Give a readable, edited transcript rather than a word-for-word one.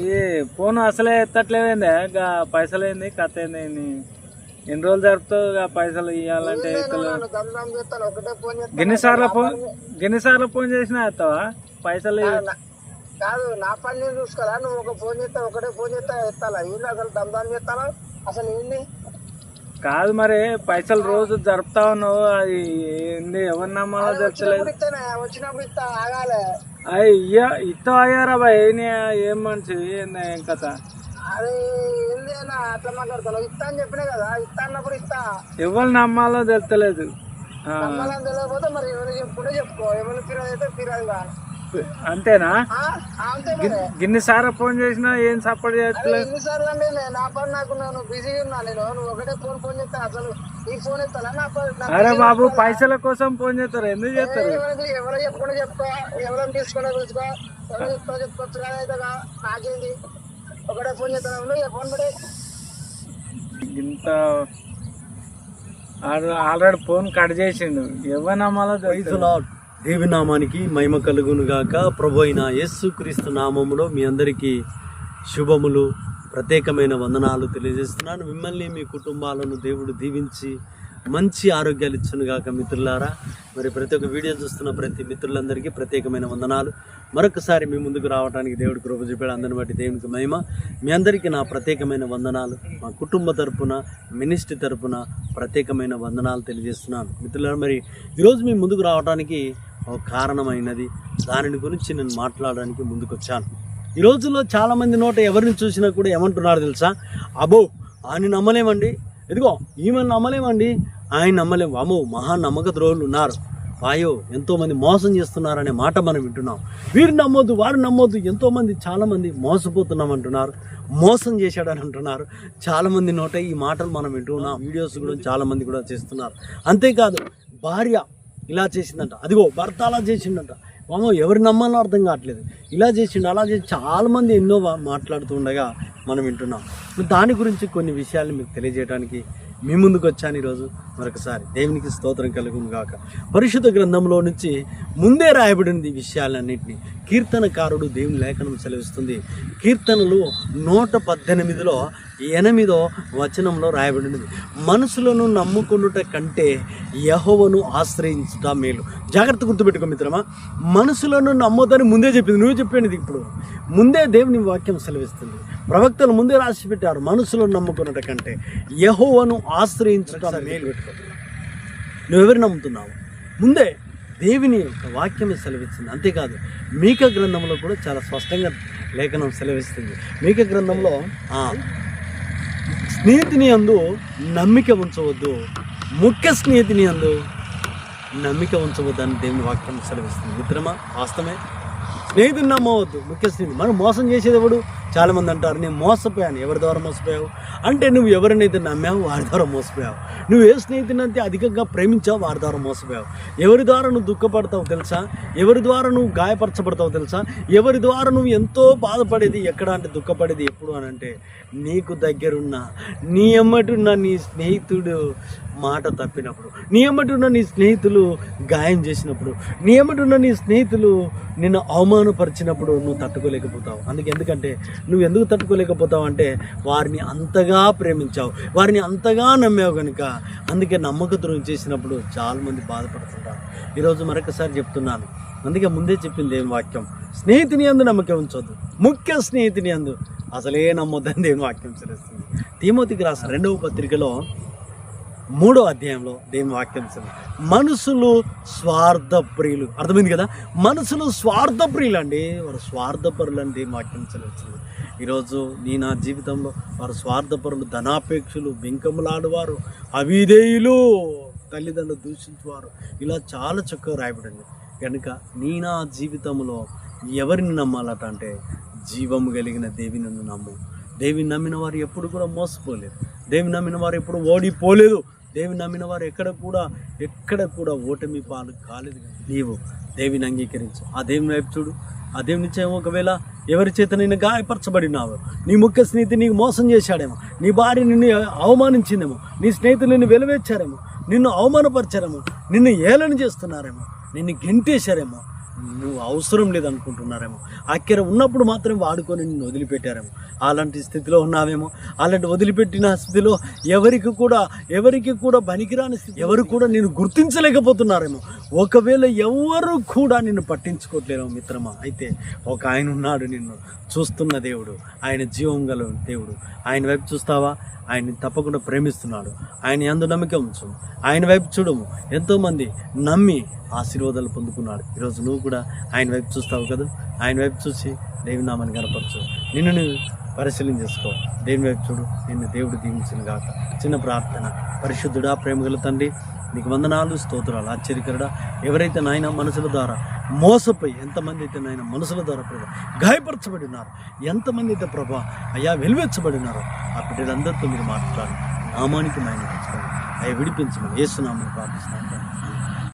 ఈ ఫోన్ అసలే ఎత్తట్లేదండి. పైసలు ఏంది కథ ఏంది? ఎన్ని రోజులు జరుపుతావు పైసలు ఇవ్వాలంటే? గిన్నిసార్లు ఫోన్ చేసినా ఎత్తావా పైసలు? కాదు, నా పని నేను చూసుకోవాలా? నువ్వు ఒక ఫోన్ చేస్తా, ఒకటే ఫోన్ చేస్తా ఎత్తాలా? ఏంది అసలు దమ్దాం చేస్తానా? అసలు ఏంది కాదు మరి పైసలు రోజు జరుపుతా ఉన్నావు, అది ఏంది? ఎవరి నమ్మాలో జరపలేదు. వచ్చినప్పుడు ఇస్తా, ఆగాలి. అయ్యా ఇస్తా అయ్యారా బాయ్? ఏం మనిషి ఏం కథ? అది ఏంది అన్న అట్లా మాట్లాడతాను? ఇస్తా అని చెప్పినా కదా, ఇస్తా అన్నప్పుడు ఇస్తా. ఎవరు నమ్మాలో తెలుస్తలేదు. నమ్మాలని తెలియకపోతే మరి ఎవరు చెప్పుకుంటే చెప్పుకో. ఎవరు ఫిర్యాదు అయితే ఫిర్యాదుగా. అంతేనా? అంతే మరి. గిన్నిసార్లు ఫోన్ చేసినా ఏం సపోర్ట్ చేయట్లేదు. ఎన్నిసార్లు అంటే నా పని నాకు, నేను బిజీగా ఉన్నా. నువ్వు ఒకటే ఫోన్ చేస్తా, అసలు ఈ ఫోన్ ఎత్తాలా? నా అరే బాబు పైసల కోసం ఫోన్ చేస్తారు, ఎందుకు చేస్తారు? ఎవరో చెప్పుకుంటే చెప్పుకో, ఎవరైనా తీసుకుంటే తీసుకో, ఎవరో చెప్పుకోవచ్చు కదా. అయితే నాకేంటి, ఒకటే ఫోన్ చేస్తాను. ఫోన్ పడే ఇంత ఆల్రెడీ ఫోన్ కట్ చేసిండు. ఎవరు నమ్మాలో తెలుసు. దేవి నామానికి మహిమ కలుగును గాక. ప్రభు అయిన యేసుక్రీస్తు నామములో మీ అందరికీ శుభములు, ప్రత్యేకమైన వందనాలు తెలియజేస్తున్నాను. మిమ్మల్ని మీ కుటుంబాలను దేవుడు దీవించి మంచి ఆరోగ్యాలు ఇచ్చును గాక. మిత్రులారా, మరి ప్రతి ఒక్క వీడియో చూస్తున్న ప్రతి మిత్రులందరికీ ప్రత్యేకమైన వందనాలు. మరొకసారి మీ ముందుకు రావడానికి దేవుడి కృప చూపాడు. అందరిని బట్టి దేవునికి మహిమ. మీ అందరికీ నా ప్రత్యేకమైన వందనాలు. మా కుటుంబ తరపున, మినిస్ట్రీ తరపున ప్రత్యేకమైన వందనాలు తెలియజేస్తున్నాను. మిత్రులారా, మరి ఈరోజు మీ ముందుకు రావడానికి ఒక కారణమైనది, దానిని గురించి నేను మాట్లాడడానికి ముందుకు వచ్చాను. ఈ రోజుల్లో చాలామంది నోట ఎవరిని చూసినా కూడా ఏమంటున్నారు తెలుసా? అబ్బో ఆయన నమ్మలేమండి, ఇదిగో ఈమెను నమ్మలేమండి, ఆయన నమ్మలేము. అమ్మో మహా నమ్మక ద్రోహులు ఉన్నారు, వాయో ఎంతోమంది మోసం చేస్తున్నారనే మాట మనం వింటున్నాం. వీరు నమ్మొద్దు, వారు నమ్మొద్దు, ఎంతోమంది చాలామంది మోసపోతున్నాం అంటున్నారు, మోసం చేశాడని అంటున్నారు. చాలామంది నోట ఈ మాటలు మనం వింటున్నాం. వీడియోస్ కూడా చాలామంది కూడా చేస్తున్నారు. అంతేకాదు, భార్య ఇలా చేసిందంట, అదిగో భర్త అలా చేసిండంట, వామో ఎవరు నమ్మాలో అర్థం కావట్లేదు, ఇలా చేసిండు అలా చేసి చాలామంది ఎన్నో మాట్లాడుతూ ఉండగా మనం వింటున్నాం. దాని గురించి కొన్ని విషయాలు మీకు తెలియజేయడానికి మీ ముందుకు వచ్చాను ఈరోజు. మరొకసారి దేవునికి స్తోత్రం కలుగును గాక. పరిశుద్ధ గ్రంథంలో నుంచి ముందే రాయబడింది ఈ విషయాలన్నింటినీ. కీర్తనకారుడు దేవుని లేఖనం సెలవిస్తుంది. కీర్తనలు 118లో 8వ వచనంలో రాయబడినది, మనసులను నమ్ముకొనుట కంటే యెహోవాను ఆశ్రయించుట మేలు. జాగ్రత్త గుర్తుపెట్టుకో మిత్రమా, మనసులను నమ్మొద్దని ముందే చెప్పింది. నువ్వు చెప్పేది ఇప్పుడు ముందే దేవుని వాక్యం సెలవిస్తుంది. ప్రవక్తలు ముందే రాసి పెట్టారు, మనసులను నమ్ముకొనుట కంటే యెహోవాను ఆశ్రయించుట మేలు. పెట్టుకో, నువ్వెవరు నమ్ముతున్నావు? ముందే దేవుని యొక్క వాక్యమే సెలవిస్తుంది. అంతేకాదు, మీక గ్రంథంలో కూడా చాలా స్పష్టంగా లేఖనం సెలవిస్తుంది. మీక గ్రంథంలో స్నేహితుని యందు నమ్మిక ఉంచవద్దు, ముఖ్య స్నేహితుని యందు నమ్మిక ఉంచవద్దు అని దేవుని వాక్యం సెలవిస్తుంది. మిత్రమా, వాస్తవమే. స్నేహితుని నమ్మవద్దు, ముఖ్య స్నేహితుడు. మనం మోసం చేసేది ఎవడు? చాలామంది అంటారు, నేను మోసపోయాను. ఎవరి ద్వారా మోసపోయావు అంటే, నువ్వు ఎవరినైతే నమ్మావు వారి ద్వారా మోసపోయావు. నువ్వు ఏ స్నేహితుని అయితే అధికంగా ప్రేమించావు వారి ద్వారా మోసపోయావు. ఎవరి ద్వారా నువ్వు దుఃఖపడతావు తెలుసా? ఎవరి ద్వారా నువ్వు గాయపరచబడతావు తెలుసా? ఎవరి ద్వారా నువ్వు ఎంతో బాధపడేది ఎక్కడ అంటే, దుఃఖపడేది ఎప్పుడు అని అంటే, నీకు దగ్గరున్న నీ ఎమ్మటున్న నీ స్నేహితుడు మాట తప్పినప్పుడు, నీ ఎమ్మటున్న నీ స్నేహితులు గాయం చేసినప్పుడు, నీ ఎమ్మటున్న నీ స్నేహితులు నిన్ను అవమానపరిచినప్పుడు నువ్వు తట్టుకోలేకపోతావు. ఎందుకంటే నువ్వు ఎందుకు తట్టుకోలేకపోతావు అంటే, వారిని అంతగా ప్రేమించావు, వారిని అంతగా నమ్మావు కనుక. అందుకే నమ్మకద్రోహం చేసినప్పుడు చాలామంది బాధపడుతుంటారు. ఈరోజు మరొకసారి చెప్తున్నాను, అందుకే ముందే చెప్పింది ఏం వాక్యం, స్నేహితుని యందు నమ్మకం ఉంచొద్దు, ముఖ్య స్నేహితుని యందు అసలే నమ్మొద్దని దేవుని వాక్యం తెలుస్తుంది. తిమోతికి రాసిన 2వ పత్రికలో 3వ అధ్యాయంలో దేవుని వాక్యం మనుషులు స్వార్థప్రియులు. అర్థమైంది కదా? మనుషులు స్వార్థప్రియులు అండి, వారు స్వార్థపరులు అని దేవుని వాక్యం సెలవుతుంది. ఈరోజు నా జీవితంలో వారు స్వార్థపరులు, ధనాపేక్షలు, బింకములాడువారు, అవిధేయులు, తల్లిదండ్రులు దూషించేవారు, ఇలా చాలా చక్కగా రాయబడింది. కనుక నా జీవితంలో ఎవరిని నమ్మాలట అంటే, జీవము కలిగిన దేవిని నమ్ము. దేవిని నమ్మిన వారు ఎప్పుడు కూడా మోసపోలేదు, దేవిని నమ్మిన వారు ఎప్పుడు ఓడిపోలేదు, దేవిని నమ్మిన వారు ఎక్కడ కూడా ఓటమి పాలు కాలేదు. నీవు దేవిని అంగీకరించు, ఆ దేవుని వైపు చూడు. ఆ దేవుని చేయం ఒకవేళ ఎవరి చేత నిన్ను గాయపరచబడినావు, నీ ముఖ్య స్నేహితుడు నీకు మోసం చేశాడేమో, నీ భార్య నిన్ను అవమానించిందేమో, నీ స్నేహితులు నిన్ను వెలువేచ్చారేమో, నిన్ను అవమానపరిచారేమో, నిన్ను ఏళన చేస్తున్నారేమో, నిన్ను గెంటేశారేమో, నువ్వు అవసరం లేదనుకుంటున్నారేమో, అక్కర ఉన్నప్పుడు మాత్రం వాడుకొని నిన్ను వదిలిపెట్టారేమో. అలాంటి స్థితిలో ఉన్నావేమో. అలాంటి వదిలిపెట్టిన స్థితిలో ఎవరికి కూడా పనికిరాని స్థితి, ఎవరు కూడా నిన్ను గుర్తించలేకపోతున్నారేమో. ఒకవేళ ఎవరు కూడా నిన్ను పట్టించుకోవట్లేరు మిత్రమా. అయితే ఒక ఆయన ఉన్నాడు, నిన్ను చూస్తున్న దేవుడు, ఆయన జీవం గల దేవుడు. ఆయన వైపు చూస్తావా? ఆయన్ని తప్పకుండా ప్రేమిస్తున్నాడు. ఆయన యందు నమ్మకం ఉంచు. ఆయన వైపు చూడము. ఎంతోమంది నమ్మి ఆశీర్వాదాలు పొందుకున్నాడు. ఈరోజు నువ్వు కూడా ఆయన వైపు చూస్తావు కదా. ఆయన వైపు చూసి దేవుని నామాన్ని కనపరచు. నిన్ను నువ్వు పరిశీలన చేసుకో. దేవుని వైపు చూడు. నిన్ను దేవుడు దీవించిన గాక. చిన్న ప్రార్థన. పరిశుద్ధుడా, ప్రేమగల తండ్రి, నీకు వందనాలు, స్తోత్రాలు. ఆశ్చర్యకరుడా, ఎవరైతే నాయన మనసుల ద్వారా మోసపోయి, ఎంతమంది అయితే నాయన మనసుల ద్వారా ప్రభా గాయపరచబడి ఉన్నారు, ఎంతమంది అయితే ప్రభా అయ్యా వెలువెచ్చబడి ఉన్నారో ఆ బిడ్డలందరితో మీరు మాట్లాడు. నామానికి నాయన తెచ్చుకోండి. అయ్యా విడిపించమని యేసు నామమున ప్రార్థిస్తున్నాను.